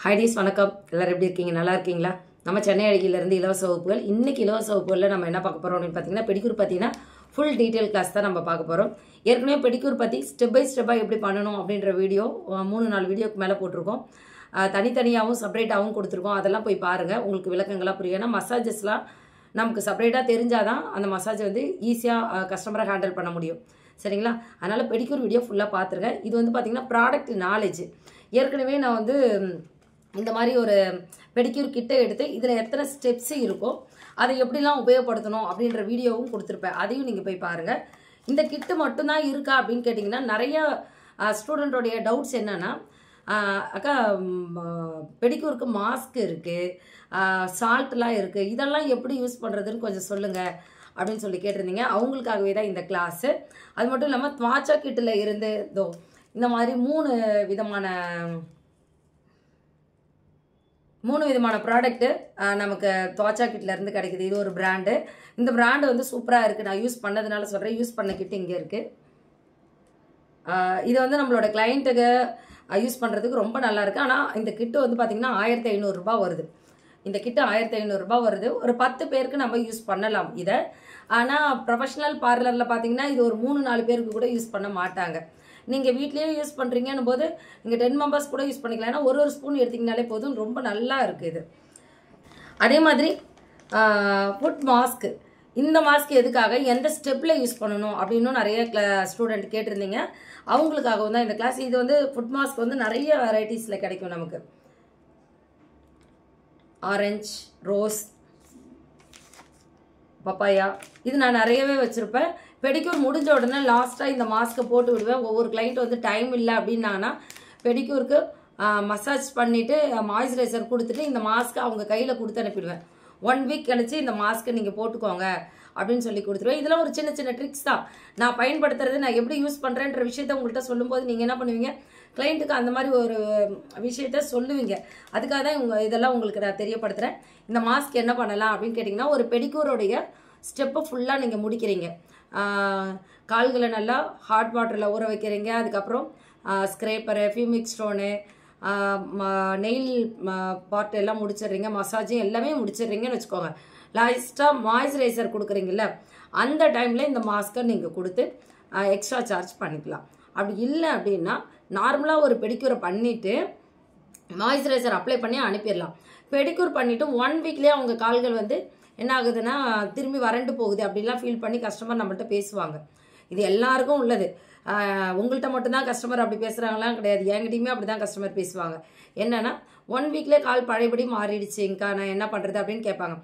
Hi tease வணக்கம். எல்லாரும் எப்படி இருக்கீங்க? நல்லா இருக்கீங்களா? நம்ம சென்னை அழகியிலேருந்து இலவச வகுப்புகள். இன்னைக்கு இலவச வகுப்புகளில் நம்ம என்ன பார்க்க போகிறோம் அப்படின்னு பார்த்தீங்கன்னா, பெடிக்யூர் பார்த்தீங்கன்னா ஃபுல் டீட்டெயில் கிளாஸ் தான் நம்ம பார்க்க போகிறோம். ஏற்கனவே பெடிக்யூர் பற்றி ஸ்டெப் பை ஸ்டெப்பாக எப்படி பண்ணணும் அப்படின்ற வீடியோ 3-4 வீடியோக்கு மேலே போட்டிருக்கோம். தனித்தனியாகவும் செப்பரேட்டாகவும் கொடுத்துருக்கோம். அதெல்லாம் போய் பாருங்கள், உங்களுக்கு விளக்கங்களாக புரியும். ஏன்னா மசாஜஸ்லாம் நமக்கு செப்பரேட்டாக தெரிஞ்சால் தான் அந்த மசாஜ் வந்து ஈஸியாக கஸ்டமரை ஹேண்டில் பண்ண முடியும். சரிங்களா? அதனால் பெடிக்யூர் வீடியோ ஃபுல்லாக பார்த்துருங்க. இது வந்து பார்த்திங்கன்னா ப்ராடக்ட் நாலேஜ். ஏற்கனவே நான் வந்து இந்த மாதிரி ஒரு பெடிக்யூர் கிட்ட எடுத்து இதில் எத்தனை ஸ்டெப்ஸ் இருக்கோ அதை எப்படிலாம் உபயோகப்படுத்தணும் அப்படின்ற வீடியோவும் கொடுத்துருப்பேன். அதையும் நீங்கள் போய் பாருங்கள். இந்த கிட்டு மட்டும்தான் இருக்கா அப்படின்னு கேட்டிங்கன்னா, நிறைய ஸ்டூடெண்ட்டோடைய டவுட்ஸ் என்னென்னா, அக்கா பெடிக்யூருக்கு மாஸ்க் இருக்குது, சால்ட்லாம் இருக்குது, இதெல்லாம் எப்படி யூஸ் பண்ணுறதுன்னு கொஞ்சம் சொல்லுங்கள் அப்படின்னு சொல்லி கேட்டிருந்தீங்க. அவங்களுக்காகவே தான் இந்த கிளாஸு. அது மட்டும் இல்லாமல் துவாச்சா கிட்டில் இருந்து இந்த மாதிரி மூணு விதமான ப்ராடக்ட்டு நமக்கு துவாச்சா கிட்லேருந்து கிடைக்குது. இது ஒரு பிராண்டு. இந்த பிராண்டு வந்து சூப்பராக இருக்குது. நான் யூஸ் பண்ணதுனால சொல்கிறேன். யூஸ் பண்ண கிட்டு இங்கே இருக்குது. இது வந்து நம்மளோட கிளைண்ட்டுக்கு யூஸ் பண்ணுறதுக்கு ரொம்ப நல்லா இருக்குது. ஆனால் இந்த கிட்டு வந்து பார்த்திங்கன்னா 1500 ரூபாய் வருது. இந்த கிட்டு 1500 ரூபாய் வருது. ஒரு 10 பேருக்கு நம்ம யூஸ் பண்ணலாம் இதை. ஆனால் ப்ரொஃபஷ்னல் பார்லரில் பார்த்தீங்கன்னா இது ஒரு 3-4 பேருக்கு கூட யூஸ் பண்ண மாட்டாங்க. நீங்கள் வீட்லேயே யூஸ் பண்ணுறீங்கன்னு போது நீங்கள் 10 மெம்பர்ஸ் கூட யூஸ் பண்ணிக்கலாம். ஏன்னா ஒரு ஸ்பூன் எடுத்திங்கனாலே போதும், ரொம்ப நல்லா இருக்குது இது. அதே மாதிரி ஃபுட் மாஸ்க்கு. இந்த மாஸ்க் எதுக்காக, எந்த ஸ்டெப்பில் யூஸ் பண்ணணும் அப்படின்னு நிறைய ஸ்டூடெண்ட் கேட்டிருந்தீங்க. அவங்களுக்காகவும் தான் இந்த கிளாஸ். இது வந்து ஃபுட் மாஸ்க் வந்து நிறைய வெரைட்டிஸில் கிடைக்கும் நமக்கு. ஆரஞ்சு, ரோஸ், பப்பாயா, இது நான் நிறையவே வச்சுருப்பேன். பெடிக்யூர் முடிஞ்ச உடனே லாஸ்ட்டாக இந்த மாஸ்க்கை போட்டு விடுவேன். ஒவ்வொரு கிளைண்ட் வந்து டைம் இல்லை அப்படின்னாங்கன்னா பெடிக்யூருக்கு மசாஜ் பண்ணிவிட்டு மாய்ஸ்சரைசர் கொடுத்துட்டு இந்த மாஸ்க்கை அவங்க கையில் கொடுத்து அனுப்பிடுவேன். 1 வீக் கழிச்சு இந்த மாஸ்க்கை நீங்கள் போட்டுக்கோங்க அப்படின்னு சொல்லி கொடுத்துருவேன். இதெல்லாம் ஒரு சின்ன சின்ன ட்ரிக்ஸ் தான். நான் பயன்படுத்துறது, நான் எப்படி யூஸ் பண்ணுறேன்ற விஷயத்த உங்கள்கிட்ட சொல்லும்போது நீங்கள் என்ன பண்ணுவீங்க, கிளைண்ட்டுக்கு அந்த மாதிரி ஒரு விஷயத்த சொல்லுவீங்க. அதுக்காக தான் இதெல்லாம் உங்களுக்கு நான் தெரியப்படுத்துகிறேன். இந்த மாஸ்க் என்ன பண்ணலாம் அப்படின்னு கேட்டிங்கன்னா, ஒரு பெடிக்யூரோடைய ஸ்டெப்பை ஃபுல்லாக நீங்கள் முடிக்கிறீங்க. கால்களை நல்லா ஹாட் வாட்டரில் ஊற வைக்கிறீங்க. அதுக்கப்புறம் ஸ்க்ரேப்பரு, ஃபியூமிக் ஸ்டோனு, நெயில் பார்ட் எல்லாம் முடிச்சிடுறீங்க. மசாஜும் எல்லாமே முடிச்சிடுறீங்கன்னு வச்சுக்கோங்க. லாஸ்ட்டாக மாய்ஸ்சரைசர் கொடுக்குறீங்கள, அந்த டைமில் இந்த மாஸ்க்கை நீங்கள் கொடுத்து எக்ஸ்ட்ரா சார்ஜ் பண்ணிக்கலாம். அப்படி இல்லை அப்படின்னா நார்மலாக ஒரு பெடிக்யூரை பண்ணிவிட்டு மாய்ஸ்சரைசர் அப்ளை பண்ணி அனுப்பிடலாம். பெடிக்யூர் பண்ணிவிட்டு 1 வீக்லேயே அவங்க கால்கள் வந்து என்ன ஆகுதுன்னா திரும்பி வறண்டு போகுது அப்படின்லாம் ஃபீல் பண்ணி கஸ்டமர் நம்மள்கிட்ட பேசுவாங்க. இது எல்லாருக்கும் உள்ளது. உங்கள்கிட்ட மட்டும்தான் கஸ்டமர் அப்படி பேசுகிறாங்களாம் கிடையாது. என்கிட்டையுமே அப்படி தான் கஸ்டமர் பேசுவாங்க. என்னென்னா 1 வீக்லேயே கால் பழையபடி மாறிடுச்சுங்கக்கா, நான் என்ன பண்ணுறது அப்படின்னு கேட்பாங்க.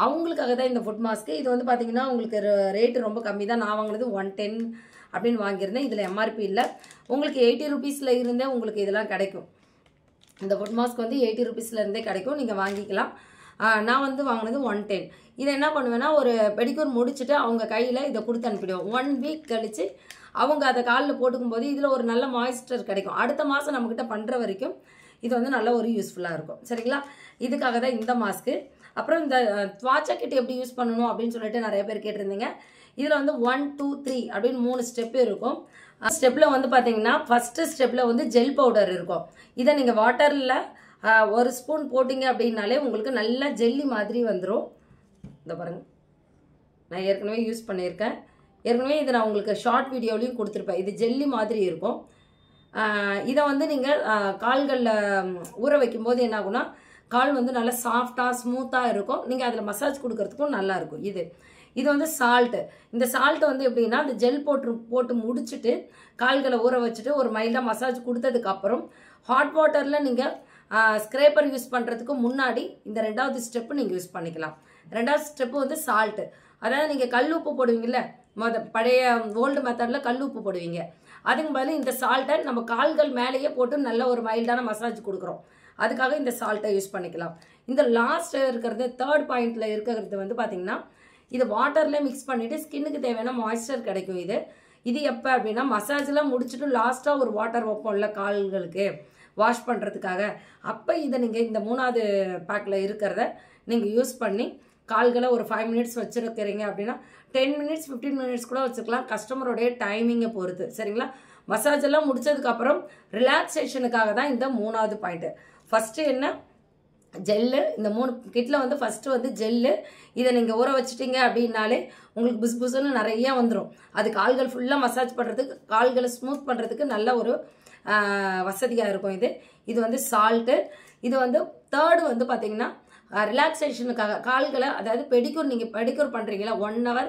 அவங்களுக்காக தான் இந்த ஃபுட் மாஸ்க்கு. இது வந்து பார்த்திங்கன்னா உங்களுக்கு ரேட்டு ரொம்ப கம்மி தான். நான் வாங்கினது 110 அப்படின்னு வாங்கியிருந்தேன். இதில் எம்ஆர்பி இல்லை. உங்களுக்கு 80 ருபீஸில் இருந்தே உங்களுக்கு இதெல்லாம் கிடைக்கும். இந்த ஃபுட் மாஸ்க் வந்து 80 ருபீஸ்லேருந்தே கிடைக்கும், நீங்கள் வாங்கிக்கலாம். நான் வந்து வாங்கினது 110. இதை என்ன பண்ணுவேன்னா, ஒரு பெடிக்யூர் முடிச்சுட்டு அவங்க கையில் இதை கொடுத்து அனுப்பிடுவோம். 1 வீக் கழித்து அவங்க அதை காலில் போட்டுக்கும் போது இதில் ஒரு நல்ல மாய்ஸ்சர் கிடைக்கும். அடுத்த மாதம் நம்மக்கிட்ட பண்ணுற வரைக்கும் இது வந்து நல்ல ஒரு யூஸ்ஃபுல்லாக இருக்கும். சரிங்களா? இதுக்காக தான் இந்த மாஸ்க்கு. அப்புறம் இந்த துவாச்சா கிட் எப்படி யூஸ் பண்ணணும் அப்படின்னு சொல்லிட்டு நிறைய பேர் கேட்டிருந்தீங்க. இதில் வந்து 1, 2, 3 அப்படின்னு 3 ஸ்டெப்பு இருக்கும். ஸ்டெப்பில் வந்து பார்த்தீங்கன்னா ஃபஸ்ட்டு ஸ்டெப்பில் வந்து ஜெல் பவுடர் இருக்கும். இதை நீங்கள் வாட்டரில் 1 ஸ்பூன் போட்டிங்க அப்படின்னாலே உங்களுக்கு நல்லா ஜெல்லி மாதிரி வந்துடும். இந்த பாருங்கள், நான் ஏற்கனவே யூஸ் பண்ணியிருக்கேன். ஏற்கனவே இதை நான் உங்களுக்கு ஷார்ட் வீடியோலையும் கொடுத்துருப்பேன். இது ஜெல்லி மாதிரி இருக்கும். இதை வந்து நீங்கள் கால்களில் ஊற வைக்கும்போது என்ன ஆகும்னா கால் வந்து நல்லா சாஃப்டாக ஸ்மூத்தாக இருக்கும். நீங்கள் அதில் மசாஜ் கொடுக்கறதுக்கும் நல்லாயிருக்கும். இது வந்து சால்ட்டு. இந்த சால்ட்டு வந்து எப்படின்னா, அந்த ஜெல் போட்டு முடிச்சுட்டு கால்களை ஊற வச்சுட்டு ஒரு மைல்டாக மசாஜ் கொடுத்ததுக்கப்புறம் ஹாட் வாட்டரில் நீங்கள் ஸ்க்ரேப்பர் யூஸ் பண்ணுறதுக்கு முன்னாடி இந்த 2வது ஸ்டெப்பு நீங்கள் யூஸ் பண்ணிக்கலாம். 2வது ஸ்டெப்பு வந்து சால்ட்டு. அதாவது நீங்கள் கல் உப்பு போடுவீங்கல்ல, பழைய ஓல்டு மெத்தடில் கல் உப்பு போடுவீங்க. அதுக்கு பதில் இந்த சால்ட்டை நம்ம கால்கள் மேலேயே போட்டு நல்ல ஒரு மைல்டான மசாஜ் கொடுக்குறோம். அதுக்காக இந்த சால்ட்டை யூஸ் பண்ணிக்கலாம். இந்த லாஸ்ட் இருக்கிறது 3rd பாயிண்டில் இருக்கிறது வந்து பார்த்திங்கன்னா, இது வாட்டரில் மிக்ஸ் பண்ணிவிட்டு ஸ்கின்னுக்கு தேவையான மாய்ஸ்சர் கிடைக்கும். இது எப்போ அப்படின்னா, மசாஜெலாம் முடிச்சுட்டு லாஸ்ட்டாக ஒரு வாட்டர் வைப்போம்ல கால்களுக்கு வாஷ் பண்ணுறதுக்காக, அப்போ இதை நீங்கள் இந்த 3வது பேக்கில் இருக்கிறத நீங்கள் யூஸ் பண்ணி கால்களை ஒரு 5 மினிட்ஸ் வச்சுருக்கிறீங்க அப்படின்னா 10 மினிட்ஸ் 15 மினிட்ஸ் கூட வச்சுக்கலாம், கஸ்டமருடைய டைமிங்கை பொறுத்து. சரிங்களா? மசாஜ் எல்லாம் முடிச்சதுக்கு அப்புறம் ரிலாக்ஸேஷனுக்காக தான் இந்த 3வது பாயிண்ட். ஃபஸ்ட்டு என்ன ஜெல்லு, இந்த 3 கிட்டில் வந்து ஃபஸ்ட்டு வந்து ஜெல்லு. இதை நீங்கள் ஊற வச்சிட்டிங்க அப்படின்னாலே உங்களுக்கு புஸ் புஸ்ன்னு நிறையா வந்துடும். அது கால்கள் ஃபுல்லாக மசாஜ் பண்ணுறதுக்கு, கால்களை ஸ்மூத் பண்ணுறதுக்கு நல்ல ஒரு வசதியாக இருக்கும். இது வந்து சால்ட்டு. இது வந்து தேர்டு வந்து பார்த்திங்கன்னா ரிலாக்ஸேஷனுக்காக கால்களை, அதாவது பெடிக்யூர், நீங்கள் பெடிக்யூர் பண்ணுறீங்களா 1 hour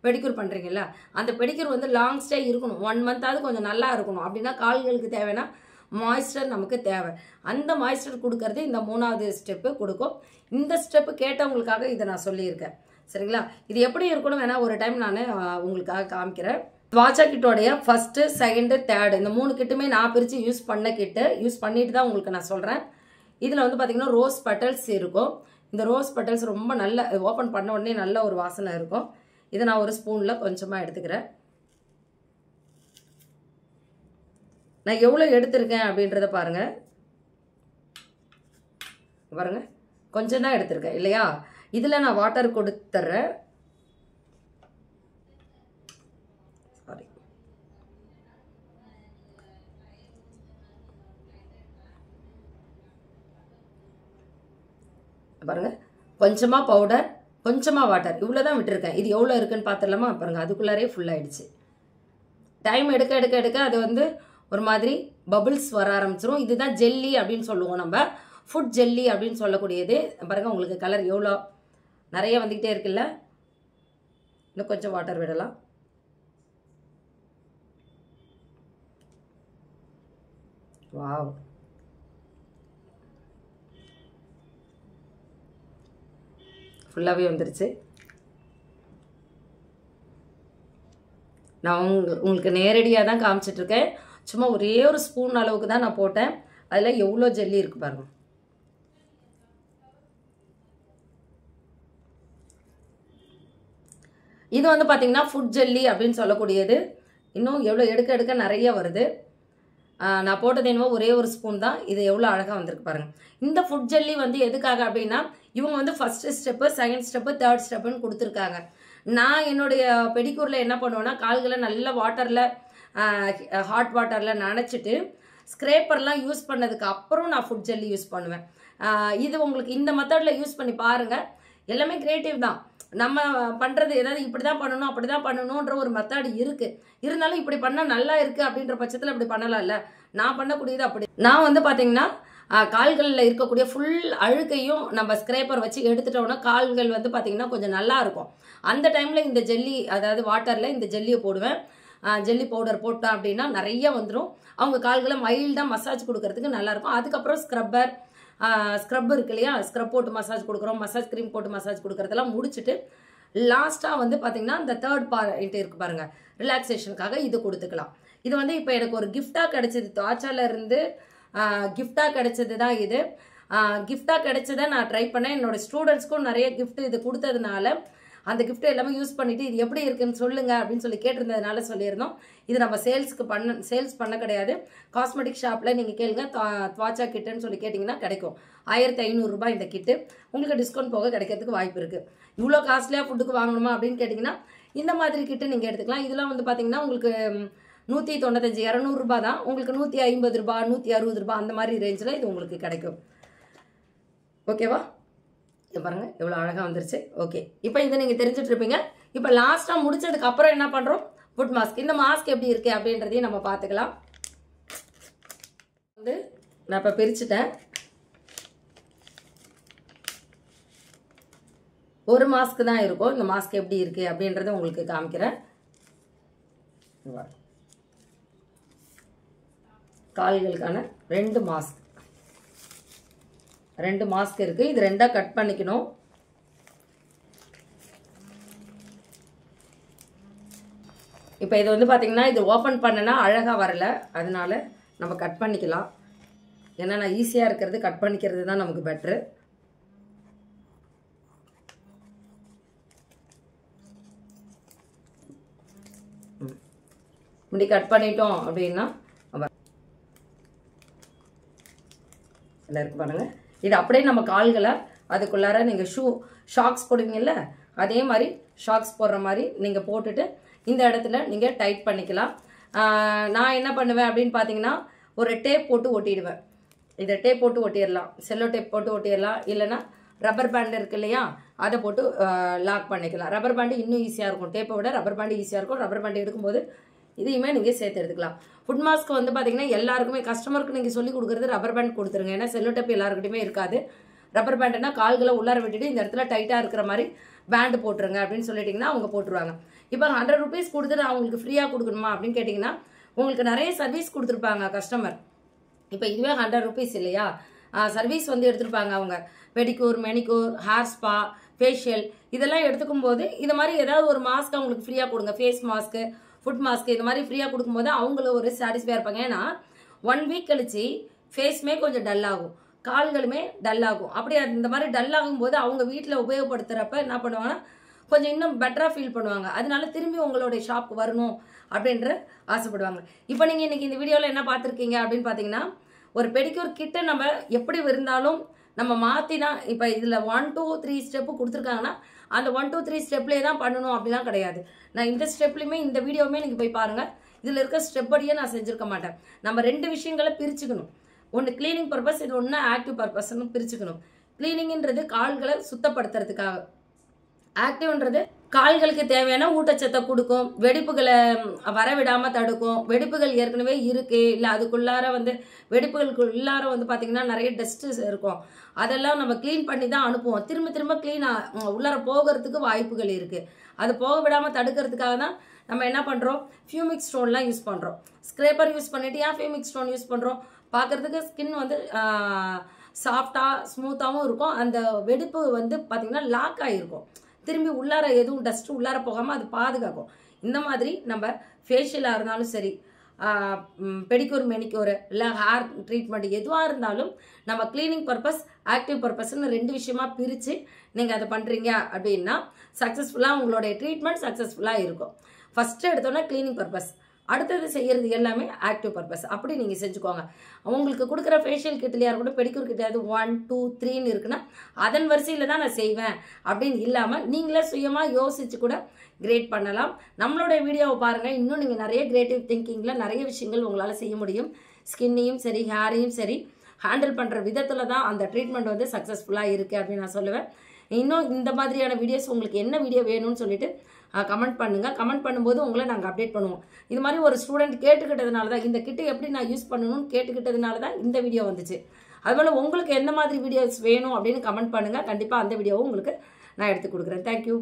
பெடிக்யூர் பண்ணுறீங்களா, அந்த பெடிக்யூர் வந்து லாங் ஸ்டே இருக்கணும், 1 month கொஞ்சம் நல்லா இருக்கணும். அப்படின்னா கால்களுக்கு தேவைன்னா மாய்ஸ்சர் நமக்கு தேவை. அந்த மாய்ஸ்சர் கொடுக்கறது இந்த 3வது ஸ்டெப்பு கொடுக்கும். இந்த ஸ்டெப்பு கேட்டவங்களுக்காக இதை நான் சொல்லியிருக்கேன். சரிங்களா? இது எப்படி இருக்கணும் வேணா ஒரு டைம் நான் உங்களுக்காக காமிக்கிறேன். வாட்சா கிட்டோடைய ஃபஸ்ட்டு, செகண்டு, தேர்டு இந்த 3 கிட்டுமே நான் பிரித்து யூஸ் பண்ண கிட்டு, யூஸ் பண்ணிட்டு தான் உங்களுக்கு நான் சொல்கிறேன். இதில் வந்து பார்த்திங்கன்னா ரோஸ் பெட்டல்ஸ் இருக்கும். இந்த ரோஸ் பெட்டல்ஸ் ரொம்ப நல்ல, ஓப்பன் பண்ண உடனே நல்ல ஒரு வாசனை இருக்கும். இதை நான் ஒரு ஸ்பூனில் கொஞ்சமாக எடுத்துக்கிறேன். நான் எவ்வளோ எடுத்திருக்கேன் அப்படின்றத பாருங்கள். பாருங்கள், கொஞ்சம் தான் எடுத்திருக்கேன் இல்லையா? இதில் நான் வாட்டர் கொடுத்துட்றேன். சாரி, பாருங்கள், கொஞ்சமாக பவுடர், கொஞ்சமாக வாட்டர், இவ்வளோ தான் விட்டுருக்கேன். இது எவ்வளோ இருக்குன்னு பார்த்துடலாமா? பாருங்கள், அதுக்குள்ளாரே ஃபுல்லாகிடுச்சு. டைம் எடுக்க எடுக்க எடுக்க அது வந்து ஒரு மாதிரி பபிள்ஸ் வர ஆரம்பிச்சிரும். இதுதான் ஜெல்லி அப்படின்னு சொல்லுவோம், நம்ம ஃபுட் ஜெல்லி அப்படின்னு சொல்லக்கூடியது. பாருங்கள், உங்களுக்கு கலர் எவ்வளோ நிறைய வந்துக்கிட்டே இருக்குல்ல. இன்னும் கொஞ்சம் வாட்டர் விடலாம். வாவ், ஃபுல்லாகவே வந்துருச்சு. நான் உங்களுக்கு நேரடியாக தான் காமிச்சிட்ருக்கேன். சும்மா ஒரே ஒரு ஸ்பூன் அளவுக்கு தான் நான் போட்டேன். அதில் எவ்வளோ ஜெல்லி இருக்குது பாருங்கள். இது வந்து பார்த்திங்கன்னா ஃபுட் ஜெல்லி அப்படின்னு சொல்லக்கூடியது. இன்னும் எவ்வளோ எடுக்க எடுக்க நிறைய வருது. நான் போட்டது என்னவோ ஒரே ஒரு ஸ்பூன் தான். இது எவ்வளோ அழகாக வந்திருக்கு பாருங்கள். இந்த ஃபுட் ஜெல்லி வந்து எதுக்காக அப்படின்னா, இவங்க வந்து first step, second step, third ஸ்டெப்புன்னு கொடுத்துருக்காங்க. நான் என்னுடைய பெடிக்யூரில் என்ன பண்ணுவேன்னா, கால்களை நல்ல வாட்டரில், ஹாட் வாட்டரில் நனைச்சிட்டு ஸ்க்ரேப்பர்லாம் யூஸ் பண்ணதுக்கு அப்புறம் நான் ஃபுட் ஜெல்லி யூஸ் பண்ணுவேன். இது உங்களுக்கு இந்த மெத்தடில் யூஸ் பண்ணி பாருங்கள். எல்லாமே கிரியேட்டிவ் தான். நம்ம பண்ணுறது ஏதாவது இப்படி தான் பண்ணணும், அப்படி தான் பண்ணணுன்ற ஒரு மெத்தட் இருக்குது. இருந்தாலும் இப்படி பண்ணால் நல்லா இருக்குது அப்படின்ற பட்சத்தில் இப்படி பண்ணலாம் இல்லை. நான் பண்ணக்கூடியது அப்படி. நான் வந்து பார்த்திங்கன்னா கால்களில் இருக்கக்கூடிய ஃபுல் அழுக்கையும் நம்ம ஸ்க்ரேப்பர் வச்சு எடுத்துட்டோம்னா கால்கள் வந்து பார்த்திங்கன்னா கொஞ்சம் நல்லா இருக்கும். அந்த டைமில் இந்த ஜெல்லி, அதாவது வாட்டரில் இந்த ஜெல்லியை போடுவேன். ஜெல்லி பவுடர் போட்டேன் அப்படின்னா நிறைய வந்துடும். அவங்க கால்களை மைல்டாக மசாஜ் கொடுக்கறதுக்கு நல்லாயிருக்கும். அதுக்கப்புறம் ஸ்க்ரப் இருக்கு இல்லையா, ஸ்க்ரப் போட்டு மசாஜ் கொடுக்குறோம், மசாஜ் க்ரீம் போட்டு மசாஜ் கொடுக்குறதெல்லாம் முடிச்சுட்டு லாஸ்ட்டாக வந்து பார்த்திங்கன்னா இந்த தேர்ட் பார்ட் இருக்குது பாருங்கள், ரிலாக்ஸேஷனுக்காக இது கொடுத்துக்கலாம். இது வந்து இப்போ எனக்கு ஒரு கிஃப்டாக கிடச்சிது, தாச்சாலேருந்து கிஃப்டாக கிடச்சது தான் இது. கிஃப்டாக கிடச்சதை நான் ட்ரை பண்ணேன். என்னோடய ஸ்டூடெண்ட்ஸ்க்கும் நிறைய கிஃப்ட் இது கொடுத்ததுனால அந்த கிஃப்ட் எல்லாமே யூஸ் பண்ணிவிட்டு இது எப்படி இருக்குன்னு சொல்லுங்கள் அப்படின்னு சொல்லி கேட்டிருந்ததுனால சொல்லியிருந்தோம். இது நம்ம சேல்ஸ் பண்ண கிடையாது. காஸ்மெட்டிக் ஷாப்பில் நீங்கள் கேளுங்க, துவாச்சா கிட்டுன்னு சொல்லி கேட்டிங்கன்னா கிடைக்கும். 1500 ரூபாய் இந்த கிட்டு. உங்களுக்கு டிஸ்கவுண்ட் போக கிடைக்கிறதுக்கு வாய்ப்பு இருக்குது. இவ்வளோ காஸ்ட்லியாக ஃபுட்டுக்கு வாங்கணுமா அப்படின்னு கேட்டிங்கன்னா இந்த மாதிரி கிட்டு நீங்கள் எடுத்துக்கலாம். இதெல்லாம் வந்து பார்த்திங்கன்னா உங்களுக்கு 195 200 ரூபா தான். உங்களுக்கு 150 ரூபா, 160 ரூபா அந்த மாதிரி ரேஞ்சில் இது உங்களுக்கு கிடைக்கும். ஓகேவா? பாருங்கள் எவ்வளோ அழகாக வந்துருச்சு. ஓகே, இப்போ இதை நீங்கள் தெரிஞ்சுட்டு இருப்பீங்க. இப்போ லாஸ்ட்டாக முடிச்சதுக்கு அப்புறம் என்ன பண்ணுறோம், ஃபுட் மாஸ்க். இந்த மாஸ்க் எப்படி இருக்குது அப்படின்றதையும் நம்ம பார்த்துக்கலாம். வந்து நான் இப்போ பிரிச்சுட்டேன். ஒரு மாஸ்க் தான் இருக்கும். இந்த மாஸ்க் எப்படி இருக்குது அப்படின்றத உங்களுக்கு காமிக்கிறேன். கால்களுக்கான 2 மாஸ்க், 2 மாஸ்க் இருக்குது. இது 2ஆக கட் பண்ணிக்கணும். இப்போ இது வந்து பார்த்திங்கன்னா இது ஓப்பன் பண்ணனா அழகாக வரல, அதனால நம்ம கட் பண்ணிக்கலாம். ஏன்னா நான் ஈஸியாக இருக்கிறது கட் பண்ணிக்கிறது தான் நமக்கு பெட்ரு. இப்படி கட் பண்ணிட்டோம் அப்படின்னா இருக்கு பாருங்கள். இது அப்படியே நம்ம கால்களை அதுக்குள்ளார நீங்கள் ஷாக்ஸ் போடுவீங்கல்ல, அதே மாதிரி ஷாக்ஸ் போடுற மாதிரி நீங்கள் போட்டுட்டு இந்த இடத்துல நீங்கள் டைட் பண்ணிக்கலாம். நான் என்ன பண்ணுவேன் அப்படின்னு பார்த்தீங்கன்னா ஒரு டேப் போட்டு ஒட்டிடுவேன். இதை டேப் போட்டு ஒட்டிடலாம், செல்லோ டேப் போட்டு ஒட்டிடலாம். இல்லைன்னா ரப்பர் பேண்ட் இருக்கு இல்லையா, அதை போட்டு லாக் பண்ணிக்கலாம். ரப்பர் பேண்டு இன்னும் ஈஸியாக இருக்கும், டேப்பை விட ரப்பர் பேண்டு ஈஸியாக இருக்கும். ரப்பர் பேண்டு எடுக்கும்போது இதையுமே நீங்கள் சேர்த்து எடுத்துக்கலாம். ஃபுட் மாஸ்க் வந்து பார்த்தீங்கன்னா எல்லாருக்குமே கஸ்டமருக்கு நீங்கள் சொல்லி கொடுக்குறது ரப்பர் பேண்ட் கொடுத்துருங்க. ஏன்னா செல்லோ டேப் எல்லாருக்கிட்டையுமே இருக்காது. ரப்பர் பேண்டுனா கால்களை உள்ளார விட்டுட்டு இந்த இடத்துல டைட்டாக இருக்கிற மாதிரி பேண்டு போட்டுருங்க அப்படின்னு சொல்லிட்டிங்கன்னா அவங்க போட்டுருவாங்க. இப்போ 100 rupees கொடுத்து நான் உங்களுக்கு ஃப்ரீயாக கொடுக்கணுமா அப்படின்னு கேட்டிங்கன்னா உங்களுக்கு நிறைய சர்வீஸ் கொடுத்துருப்பாங்க கஸ்டமர். இப்போ இதுவே 100 rupees இல்லையா, சர்வீஸ் வந்து எடுத்துருப்பாங்க அவங்க. Pedicure, manicure, hair spa, facial இதெல்லாம் எடுத்துக்கும் போது இது மாதிரி ஏதாவது ஒரு மாஸ்க் அவங்களுக்கு ஃப்ரீயாக கொடுங்க. ஃபேஸ் மாஸ்க்கு, ஃபுட் மாஸ்க்கு இது மாதிரி ஃப்ரீயாக கொடுக்கும்போது அவங்கள ஒரு சாட்டிஸ்ஃபையாக இருப்பாங்க. ஏன்னா 1 week கழிச்சு ஃபேஸுமே கொஞ்சம் டல் ஆகும், கால்களுமே டல் ஆகும். அப்படி இந்த மாதிரி டல் ஆகும்போது அவங்க வீட்டில் உபயோகப்படுத்துகிறப்ப என்ன பண்ணுவாங்கன்னா கொஞ்சம் இன்னும் பெட்டராக ஃபீல் பண்ணுவாங்க. அதனால திரும்பி உங்களுடைய ஷாப்புக்கு வரணும் அப்படின்ற ஆசைப்படுவாங்க. இப்போ நீங்கள் இன்றைக்கி இந்த வீடியோவில் என்ன பார்த்துருக்கீங்க அப்படின்னு பார்த்தீங்கன்னா, ஒரு பெடிக்யூர் கிட்ட நம்ம எப்படி இருந்தாலும் நம்ம மாற்றினா, இப்போ இதில் 1 2 3 ஸ்டெப்பு கொடுத்துருக்காங்கன்னா அந்த 1 2 3 ஸ்டெப்லேயே தான் பண்ணணும் அப்படிலாம் கிடையாது. நான் இந்த ஸ்டெப்லையுமே இந்த வீடியோவுமே நீங்கள் போய் பாருங்கள். இதில் இருக்க ஸ்டெப் படியே நான் செஞ்சுருக்க மாட்டேன். நம்ம 2 விஷயங்களை பிரிச்சுக்கணும். ஒன்று கிளீனிங் பர்பஸ், இது ஒன்று ஆக்டிவ் பர்பஸ்ன்னு பிரிச்சுக்கணும். கிளீனிங்ன்றது கால்களை சுத்தப்படுத்துறதுக்காக, ஆக்டிவ்ன்றது கால்களுக்கு தேவையான ஊட்டச்சத்தை கொடுக்கும், வெடிப்புகளை வரவிடாமல் தடுக்கும். வெடிப்புகள் ஏற்கனவே இருக்கு இல்லை அதுக்குள்ளார வந்து வெடிப்புகளுக்கு உள்ளார வந்து பார்த்தீங்கன்னா நிறைய டஸ்ட்டு இருக்கும். அதெல்லாம் நம்ம க்ளீன் பண்ணி தான் அனுப்புவோம். திரும்ப திரும்ப உள்ளார போகிறதுக்கு வாய்ப்புகள் இருக்குது. அது போக விடாமல் தடுக்கிறதுக்காக தான் நம்ம என்ன பண்ணுறோம், ஃபியூமிக் ஸ்டோன்லாம் யூஸ் பண்ணுறோம். ஸ்க்ரேப்பர் யூஸ் பண்ணிவிட்டு ஏன் ஃபியூமிக் ஸ்டோன் யூஸ் பண்ணுறோம், பார்க்குறதுக்கு ஸ்கின் வந்து சாஃப்டாக ஸ்மூத்தாகவும் இருக்கும். அந்த வெடிப்பு வந்து பார்த்திங்கன்னா லாக் ஆகிருக்கும், திரும்பி உள்ளார எதுவும் டஸ்ட்டு உள்ளார போகாமல் அது பாதுகாக்கும். இந்த மாதிரி நம்ம ஃபேஷியலாக இருந்தாலும் சரி, பெடிக்யூர், மெனிக்யூர் இல்லை ஹேர் ட்ரீட்மெண்ட் எதுவாக இருந்தாலும் நம்ம கிளீனிங் பர்பஸ், ஆக்டிவ் பர்பஸ்ன்னு 2 விஷயமா பிரித்து நீங்கள் அதை பண்ணுறீங்க அப்படின்னா சக்ஸஸ்ஃபுல்லாக உங்களுடைய ட்ரீட்மெண்ட் சக்ஸஸ்ஃபுல்லாக இருக்கும். ஃபஸ்ட்டு எடுத்தோன்னா கிளீனிங் பர்பஸ், அடுத்தது செய்கிறது எல்லாமே ஆக்டிவ் பர்பஸ். அப்படி நீங்கள் செஞ்சுக்கோங்க. உங்களுக்கு கொடுக்குற ஃபேஷியல் கிட்லையாக இருக்கட்டும், பெடிக்யூர் கிட்டையாவது 1 2 3ன்னு இருக்குன்னா அதன் வரிசையில் தான் நான் செய்வேன் அப்படின்னு இல்லாமல் நீங்களே சுயமாக யோசித்து கூட கிரேட் பண்ணலாம். நம்மளுடைய வீடியோவை பாருங்கள், இன்னும் நீங்கள் நிறைய கிரியேட்டிவ் திங்கிங்கில் நிறைய விஷயங்கள் உங்களால் செய்ய முடியும். ஸ்கின்னையும் சரி ஹேரையும் சரி ஹேண்டில் பண்ணுற விதத்தில் தான் அந்த ட்ரீட்மெண்ட் வந்து சக்ஸஸ்ஃபுல்லாக இருக்குது அப்படின்னு நான் சொல்லுவேன். இன்னும் இந்த மாதிரியான வீடியோஸ் உங்களுக்கு என்ன வீடியோ வேணும்னு சொல்லிட்டு கமெண்ட் பண்ணுங்கள். கமெண்ட் பண்ணும்போது உங்களை நாங்கள் அப்டேட் பண்ணுவோம். இது மாதிரி ஒரு ஸ்டூடெண்ட் கேட்டுக்கிட்டதுனால தான், இந்த கிட்ட எப்படி நான் யூஸ் பண்ணணும்னு கேட்டுக்கிட்டதுனால தான் இந்த வீடியோ வந்துச்சு. அதுபோல் உங்களுக்கு எந்த மாதிரி வீடியோஸ் வேணும் அப்படின்னு கமெண்ட் பண்ணுங்கள். கண்டிப்பாக அந்த வீடியோவும் உங்களுக்கு நான் எடுத்து கொடுக்குறேன். தேங்க்யூ.